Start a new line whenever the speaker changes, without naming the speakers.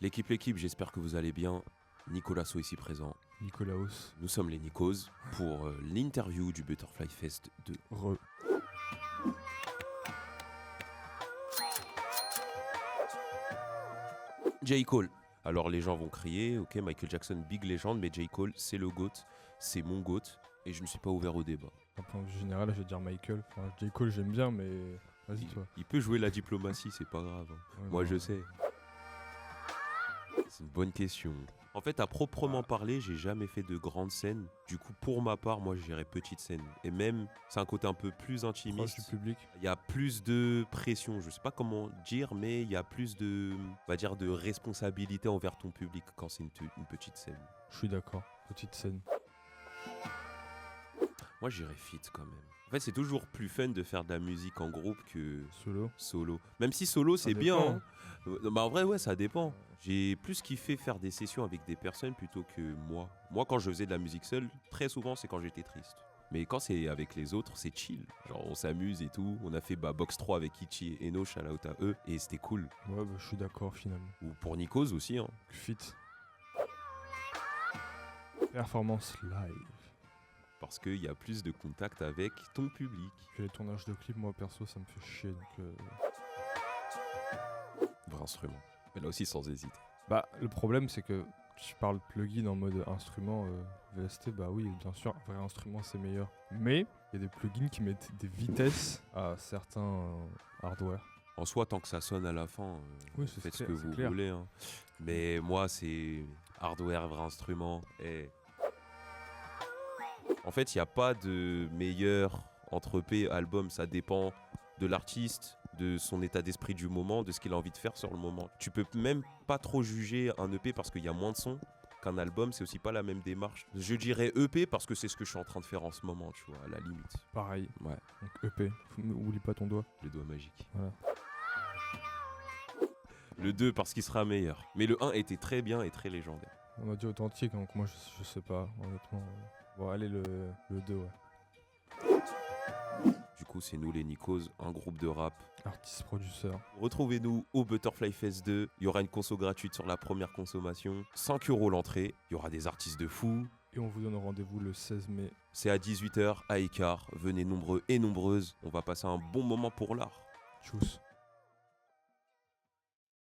L'équipe, j'espère que vous allez bien. Nicolas So ici présent.
Nicolaos.
Nous sommes les Nikos pour l'interview du Butterfly Fest 2. J. Cole. Alors les gens vont crier, ok, Michael Jackson, big légende, mais J. Cole, c'est le GOAT, c'est mon GOAT, et je ne suis pas ouvert au débat.
D'un point de vue général, je vais dire Michael. Enfin, J. Cole, j'aime bien, mais vas-y, toi.
Il peut jouer la diplomatie, c'est pas grave. Hein.
Ouais,
Moi,
non.
je sais. C'est une bonne question. En fait, à proprement parler, j'ai jamais fait de grandes scènes. Du coup, pour ma part, moi, j'irais petite scène. Et même, c'est un côté un peu plus
Proche
intimiste.
du public.
Il y a plus de pression. Je sais pas comment dire, mais il y a plus de, on va dire, de responsabilité envers ton public quand c'est une petite scène.
Je suis d'accord. Petite scène.
Moi, j'irais fit quand même. En fait, c'est toujours plus fun de faire de la musique en groupe que
Solo.
solo. Même si solo, c'est bien.
dépend,
Hein. Bah, en vrai, ouais, ça dépend. J'ai plus kiffé faire des sessions avec des personnes plutôt que moi. Moi, quand je faisais de la musique seule, très souvent, c'est quand j'étais triste. Mais quand c'est avec les autres, c'est chill. Genre, on s'amuse et tout. On a fait Box 3 avec Ichi et Eno, shout out à eux. Et c'était cool.
Ouais, bah, je suis d'accord finalement.
Ou pour Nikos aussi. Hein.
Fit. Performance live.
Parce qu'il y a plus de contact avec ton public.
Puis les tournages de clips, moi perso, ça me fait chier. Donc,
Vrai instrument. Mais là aussi, sans hésiter.
Bah, le problème, c'est que tu parles plugin en mode instrument VST, bah oui, bien sûr, un vrai instrument c'est meilleur. Mais il y a des plugins qui mettent des vitesses à certains hardware.
En soi, tant que ça sonne à la fin,
Oui, c'est
faites ce
clair,
que
c'est
vous
clair.
voulez. Hein. Mais moi, c'est hardware, vrai instrument. Et... En fait, il n'y a pas de meilleur entre EP et album. Ça dépend de l'artiste, de son état d'esprit du moment, de ce qu'il a envie de faire sur le moment. Tu peux même pas trop juger un EP parce qu'il y a moins de sons qu'un album. C'est aussi pas la même démarche. Je dirais EP parce que c'est ce que je suis en train de faire en ce moment, tu vois, à la limite.
Pareil,
Ouais,
donc EP, oublie pas ton doigt.
les doigts magiques.
Voilà.
Le 2 parce qu'il sera meilleur. Mais le 1 était très bien et très légendaire.
On a dit authentique, donc moi je sais pas, honnêtement. Bon, allez, le 2, ouais.
Du coup, c'est nous les Nikos, un groupe de rap.
Artiste-producteur.
Retrouvez-nous au Butterfly Fest 2. Il y aura une conso gratuite sur la première consommation. 5 € l'entrée. Il y aura des artistes de fous.
Et on vous donne rendez-vous le 16 mai.
C'est à 18h à Icare. Venez nombreux et nombreuses. On va passer un bon moment pour l'art.
Tchuss.